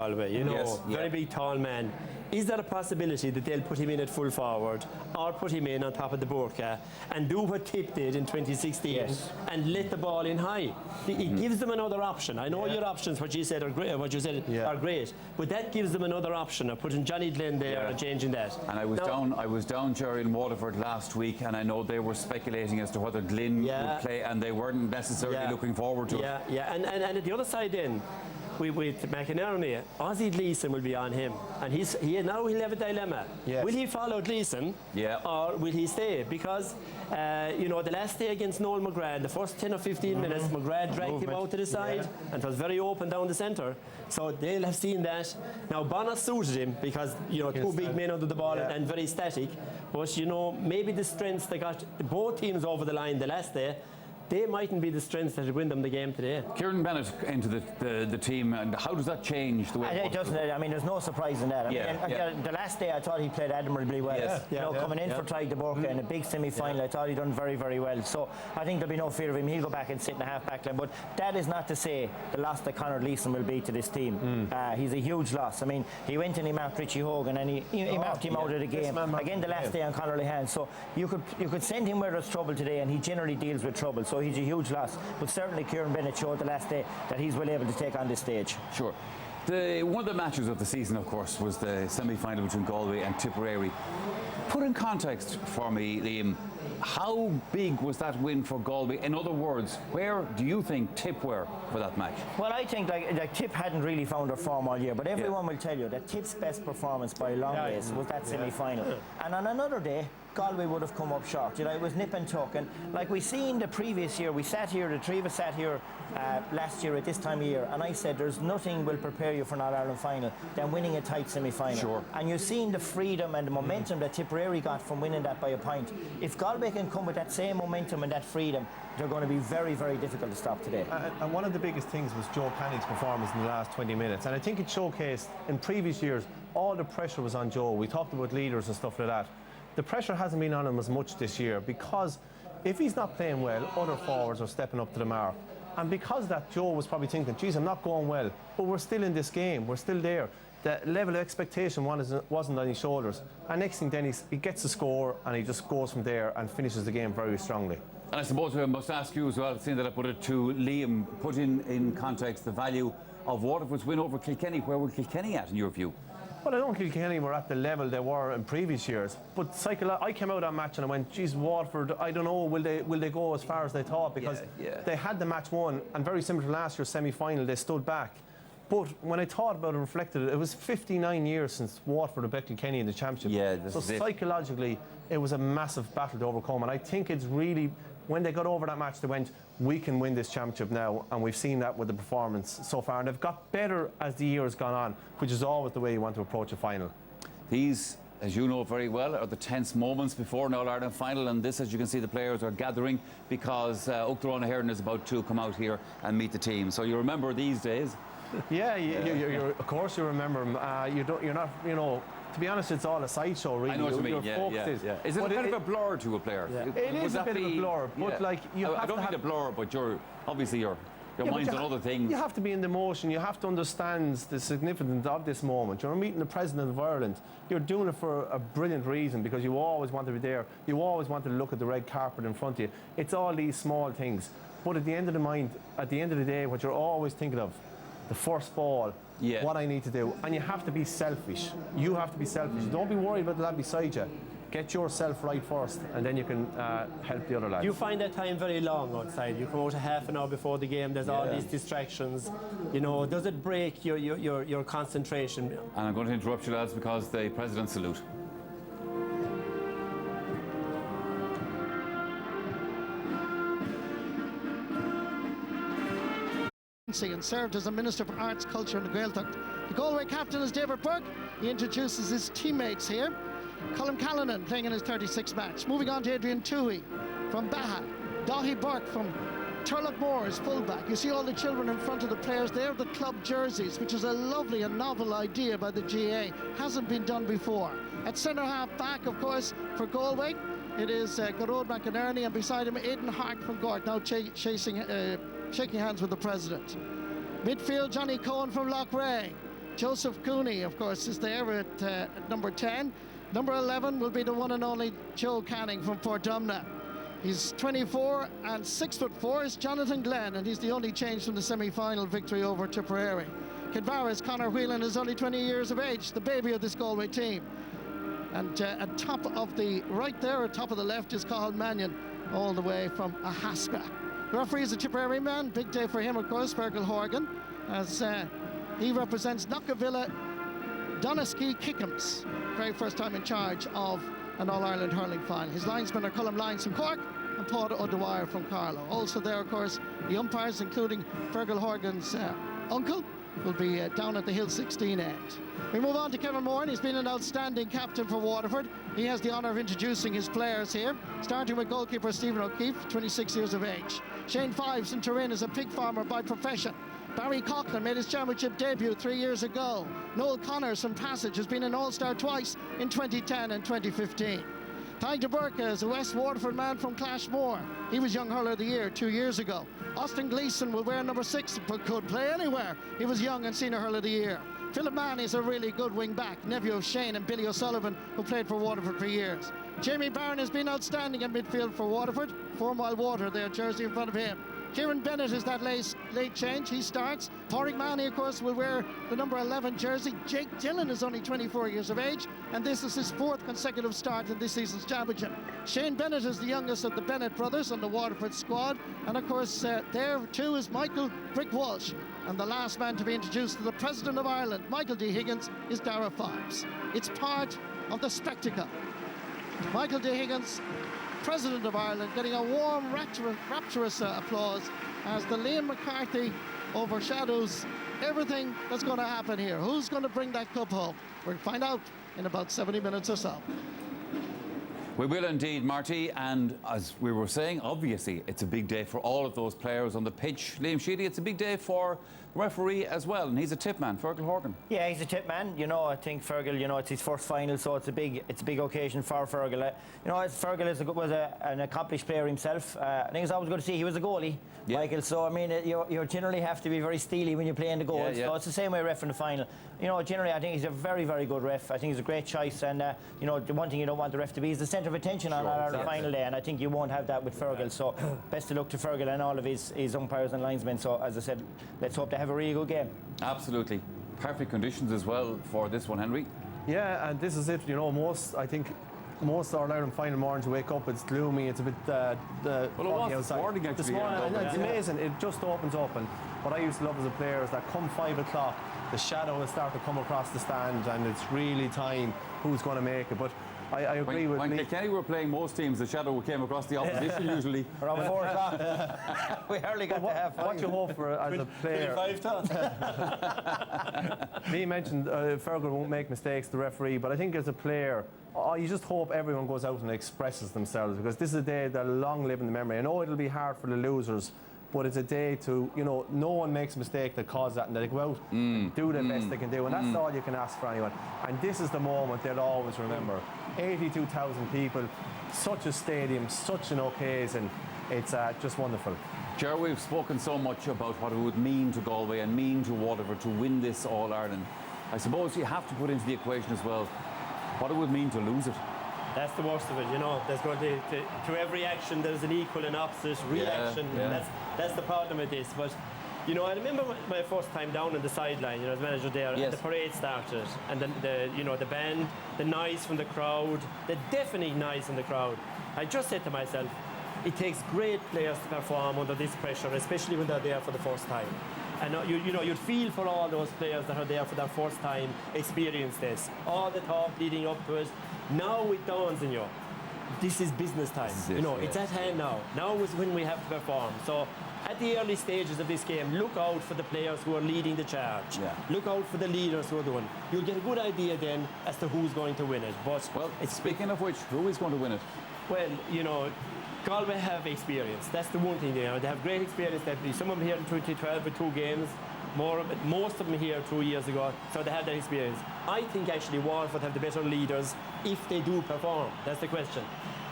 Galway, you know, Yes, yeah. very big tall man. Is there a possibility that they'll put him in at full forward or put him in on top of the Burka and do what Tip did in 2016 Yes. and let the ball in high? It gives them another option. I know your options, what you said are great, are great, but that gives them another option of putting Johnny Glenn there and changing that. And I was down, Jerry, in Waterford last week, and I know they were speculating as to whether Glynn would play, and they weren't necessarily looking forward to it. Yeah, and at the other side then, with McInerney, Ozzie Gleeson will be on him, and now he'll have a dilemma. Yes. Will he follow Gleeson, or will he stay? Because you know, the last day against Noel McGrath, the first 10 or 15 minutes, McGrath dragged him out to the side, and it was very open down the centre. So they'll have seen that. Now Bonner suited him because, you know, two big men under the ball and very static. But you know, maybe the strengths they got both teams over the line the last day, they mightn't be the strengths that would win them the game today. Kieran Bennett into the team, and how does that change the way it doesn't? I mean, there's no surprise in that. I mean, the last day I thought he played admirably well. Coming in for Tadhg de Burka in a big semi-final, I thought he'd done very, very well. So I think there'll be no fear of him. He'll go back and sit in the half-back line. But that is not to say the loss that Conor Leeson will be to this team. He's a huge loss. I mean, he went and he marked Richie Hogan, and he marked him out of the game. Again, the last day on Conor Lehan. So you could send him where there's trouble today, and he generally deals with trouble. So he's a huge loss, but certainly Kieran Bennett showed the last day that he's well able to take on this stage. Sure. One of the matches of the season, of course, was the semi-final between Galway and Tipperary. Put in context for me, Liam, how big was that win for Galway? In other words, where do you think Tip were for that match? Well, I think like Tip hadn't really found their form all year, but everyone will tell you that Tip's best performance by a long ways was that semi-final. And on another day, Galway would have come up short. You know, it was nip and tuck. And like we seen the previous year, we sat here, the three of us sat here last year at this time of year, and I said there's nothing will prepare you for an All-Ireland final than winning a tight semi-final. Sure. And you've seen the freedom and the momentum that Tipperary got from winning that by a point. If Galway can come with that same momentum and that freedom, they're going to be very, very difficult to stop today. And one of the biggest things was Joe Canning's performance in the last 20 minutes. And I think it showcased, in previous years, all the pressure was on Joe. We talked about leaders and stuff like that. The pressure hasn't been on him as much this year, because if he's not playing well, other forwards are stepping up to the mark. And because of that, Joe was probably thinking, geez, I'm not going well, but we're still in this game, we're still there. The level of expectation wasn't on his shoulders. And next thing then he gets the score, and he just goes from there and finishes the game very strongly. And I suppose I must ask you as well, seeing that I put it to Liam, put in context the value of Waterford's win over Kilkenny. Where were Kilkenny at in your view? Well, I don't think Kilkenny were at the level they were in previous years. But I came out of that match and I went, geez, Waterford, I don't know, will they go as far as they thought? Because they had the match won, and very similar to last year's semi-final, they stood back. But when I thought about it, reflected, it was 59 years since Waterford had beat Kilkenny in the championship. Yeah, so psychologically, it was a massive battle to overcome. And I think it's really, when they got over that match, they went, we can win this championship now, and we've seen that with the performance so far. And they've got better as the year has gone on, which is always the way you want to approach a final. These, as you know very well, are the tense moments before an All-Ireland final, and this, as you can see, the players are gathering because Uachtaráin Hearn is about to come out here and meet the team. So you remember these days. Yeah, of course you remember them. You're not, you know, to be honest, it's all a sideshow, really. I know what you mean. Is it a bit of a blur to a player? It is a bit of a blur, but like I don't mean a blur, but your mind's on other things. You have to be in the motion. You have to understand the significance of this moment. You're meeting the President of Ireland. You're doing it for a brilliant reason, because you always want to be there. You always want to look at the red carpet in front of you. It's all these small things. But at the end of the day, what you're always thinking of, the first ball, what I need to do. And you have to be selfish. You have to be selfish. Don't be worried about the lad beside you. Get yourself right first, and then you can help the other lads. You find that time very long outside. You come out a half an hour before the game, there's all these distractions. You know, does it break your concentration? And I'm going to interrupt you, lads, because the President's salute. And served as a Minister for Arts, Culture and the Gaeltacht. The Galway captain is David Burke. He introduces his teammates here. Colm Callanan playing in his 36th match. Moving on to Adrian Toohey from Baha. Daithí Burke from Turlough is fullback. You see all the children in front of the players. They're the club jerseys, which is a lovely and novel idea by the GA. Hasn't been done before. At centre half back, of course, for Galway, it is Garrod McInerney, and beside him Aidan Hart from Gort, now shaking hands with the President. Midfield, Johnny Cohen from Loughrea. Joseph Cooney, of course, is there at number 10. Number 11 will be the one and only Joe Canning from Portumna. He's 24 and 6'4" is Jonathan Glenn, and he's the only change from the semi-final victory over Tipperary. Kidvara's Conor Whelan is only 20 years of age, the baby of this Galway team. And at top of the right there, at top of the left, is Cathal Mannion, all the way from Ahaska. The referee is a Tipperary man, big day for him, of course, Fergal Horgan, as he represents Knockavilla Donaskey Kickham's very first time in charge of an All-Ireland hurling final. His linesmen are Colm Lyons from Cork and Paul O'Dwyer from Carlow. Also there, of course, the umpires, including Fergal Horgan's uncle, will be down at the Hill 16 end. We move on to Kevin Moore. He's been an outstanding captain for Waterford. He has the honour of introducing his players here, starting with goalkeeper Stephen O'Keefe, 26 years of age. Shane Fives from Turin is a pig farmer by profession. Barry Coughlin made his championship debut 3 years ago. Noel Connors from Passage has been an All-Star twice in 2010 and 2015. Ty de Burke is a West Waterford man from Clashmore. He was Young Hurler of the Year 2 years ago. Austin Gleeson will wear number 6 but could play anywhere. He was Young and Senior Hurler of the Year. Philip Mann is a really good wing back, nephew of Shane and Billy O'Sullivan, who played for Waterford for years. Jamie Barron has been outstanding in midfield for Waterford. 4 Mile Water, their jersey in front of him. Kieran Bennett is that late change. He starts. Pádraig Mahony, of course, will wear the number 11 jersey. Jake Dillon is only 24 years of age, and this is his 4th consecutive start in this season's championship. Shane Bennett is the youngest of the Bennett brothers on the Waterford squad, and of course, there too is Michael Brick Walsh. And the last man to be introduced to the President of Ireland, Michael D. Higgins, is Dara Fives. It's part of the spectacle. Michael D. Higgins, President of Ireland, getting a warm, rapturous applause as the Liam McCarthy overshadows everything that's going to happen here. Who's going to bring that cup home? We'll find out in about 70 minutes or so. We will indeed, Marty, and as we were saying, obviously it's a big day for all of those players on the pitch. Liam Sheedy, it's a big day for the referee as well, and he's a tip man, Fergal Horgan. Yeah, he's a tip man. You know, I think Fergal, you know, it's his first final, so it's a big occasion for Fergal. You know, Fergal was an accomplished player himself. I think it's always good to see he was a goalie, Michael. So I mean, you generally have to be very steely when you play in the goals. So it's the same way ref in the final. You know, generally I think he's a very, very good ref. I think he's a great choice, and you know, the one thing you don't want the ref to be is the centre of attention on our final day, and I think you won't have that with Fergal. So best of luck to Fergal and all of his umpires and linesmen. So as I said, let's hope they have a really good game. Absolutely. Perfect conditions as well for this one, Henry. Yeah, and this is it. You know, most All-Ireland final mornings you wake up, it's gloomy, it's a bit well, it was outside. this morning, actually. It's amazing. It just opens up, and what I used to love as a player is that come 5 o'clock, the shadow will start to come across the stand, and it's really time who's going to make it. But I agree with when Kilkenny were playing most teams, the shadow came across the opposition usually. Around 4 o'clock. We hardly got to have fun. What you hope for as a player. 25 Lee mentioned Fergal won't make mistakes, the referee, but I think as a player, you just hope everyone goes out and expresses themselves, because this is a day that'll long live in the memory. I know it'll be hard for the losers, but it's a day to, you know, no one makes a mistake that causes that, and they go out and do the best they can do, and that's all you can ask for anyone. And this is the moment they'll always remember. 82,000 people, such a stadium, such an occasion. It's just wonderful. Ger, we've spoken so much about what it would mean to Galway and mean to Waterford to win this All-Ireland. I suppose you have to put into the equation as well what it would mean to lose it. That's the worst of it, you know. There's going to every action there's an equal and opposite reaction. And that's the problem with this. But you know, I remember my first time down on the sideline, you know, as manager there, and the parade started, and the band, the noise from the crowd, the deafening noise from the crowd. I just said to myself, it takes great players to perform under this pressure, especially when they're there for the first time. And you'd feel for all those players that are there for their first time, experience this. All the talk leading up to it. Now it dawns on you. This is business time. It's at hand now. Now is when we have to perform. So at the early stages of this game, look out for the players who are leading the charge. Look out for the leaders who are doing. You'll get a good idea then as to who's going to win it. But speaking of which, who is going to win it? Well, you know, Galway have experience. That's the one thing. You know, they have great experience. Some of them here in 2012 with 2 games. Most of them here 2 years ago, so they have that experience. I think actually Waterford have the better leaders if they do perform. That's the question.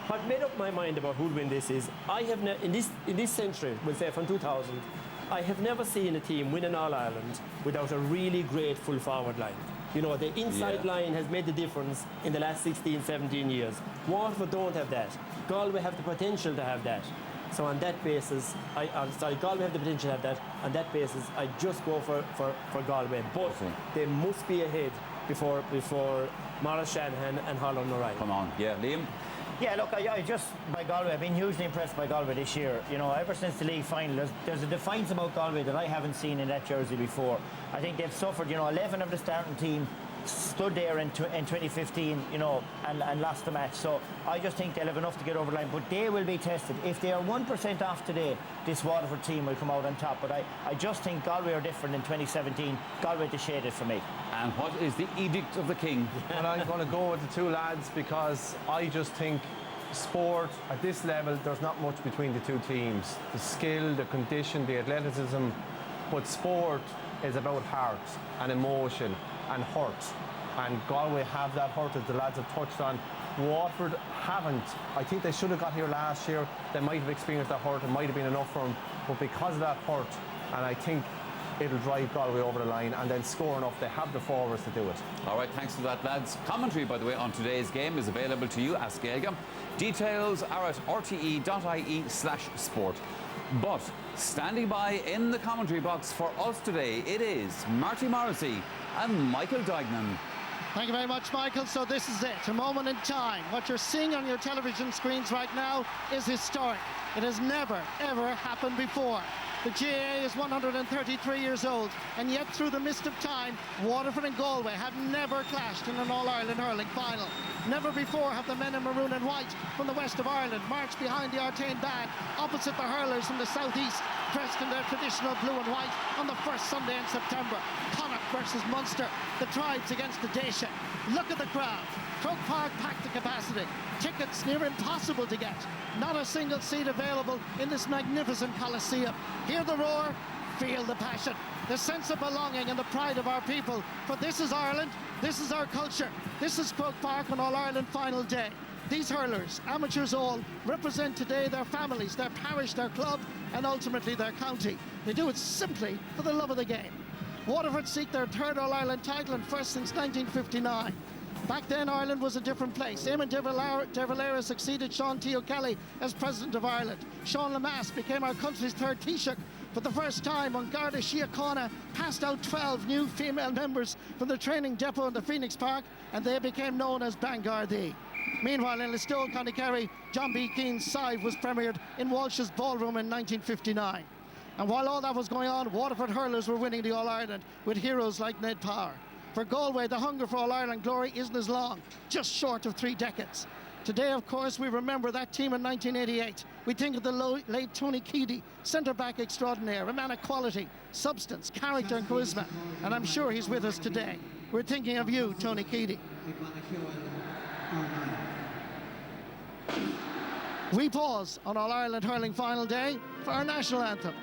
What made up my mind about who'll win this is I have in this century, we'll say from 2000, I have never seen a team win an All-Ireland without a really great full forward line. You know, the inside line has made the difference in the last 16, 17 years. Waterford don't have that. Galway have the potential to have that. So on that basis, Galway have the potential to have that. On that basis, I just go for Galway. But they must be ahead before Maurice Shanahan and Hurling Orion. Come on, yeah, Liam. Yeah, look, I just, by Galway, I've been hugely impressed by Galway this year. You know, ever since the league final, there's a defiance about Galway that I haven't seen in that jersey before. I think they've suffered, 11 of the starting team stood there in 2015, and lost the match. So I just think they'll have enough to get over the line. But they will be tested. If they are 1% off today, this Waterford team will come out on top. But I just think Galway are different in 2017. Galway to shade it for me. And what is the edict of the king? And I'm going to go with the two lads because I just think sport at this level, there's not much between the two teams. The skill, the condition, the athleticism. But sport is about heart and emotion and hurt. And Galway have that hurt, as the lads have touched on. Waterford haven't. I think they should have got here last year. They might have experienced that hurt. It might have been enough for them. But because of that hurt, and I think it'll drive Galway over the line and then score enough. They have the forwards to do it. All right, thanks for that, lads. Commentary, by the way, on today's game is available to you as Gaelga. Details are at rte.ie/sport. But standing by in the commentary box for us today, it is Marty Morrissey and Michael Duignan. Thank you very much, Michael. So this is it, a moment in time. What you're seeing on your television screens right now is historic. It has never, ever happened before. The GAA is 133 years old, and yet through the mist of time, Waterford and Galway have never clashed in an All-Ireland hurling final. Never before have the men in maroon and white from the west of Ireland marched behind the Artane band opposite the hurlers from the southeast, dressed in their traditional blue and white on the first Sunday in September. Connacht versus Munster, the tribes against the Dacia. Look at the crowd. Croke Park packed to capacity. Tickets near impossible to get. Not a single seat available in this magnificent Coliseum. Hear the roar, feel the passion, the sense of belonging and the pride of our people. For this is Ireland, this is our culture. This is Croke Park on All-Ireland final day. These hurlers, amateurs all, represent today their families, their parish, their club, and ultimately their county. They do it simply for the love of the game. Waterford seek their third All-Ireland title and first since 1959. Back then, Ireland was a different place. Eamon de Valera succeeded Sean T. O'Kelly as President of Ireland. Sean Lamass became our country's third Taoiseach. For the first time, on Garda Síochána passed out 12 new female members from the training depot in the Phoenix Park, and they became known as Bangardi. Meanwhile, in Listowel, County Kerry, John B. Keane's Sive was premiered in Walsh's Ballroom in 1959. And while all that was going on, Waterford hurlers were winning the All-Ireland with heroes like Ned Power. For Galway, the hunger for All-Ireland glory isn't as long, just short of 3 decades. Today, of course, we remember that team in 1988. We think of the late Tony Keady, centre-back extraordinaire, a man of quality, substance, character and charisma. And I'm sure he's with us today. We're thinking of you, Tony Keady. We pause on All-Ireland hurling final day for our national anthem.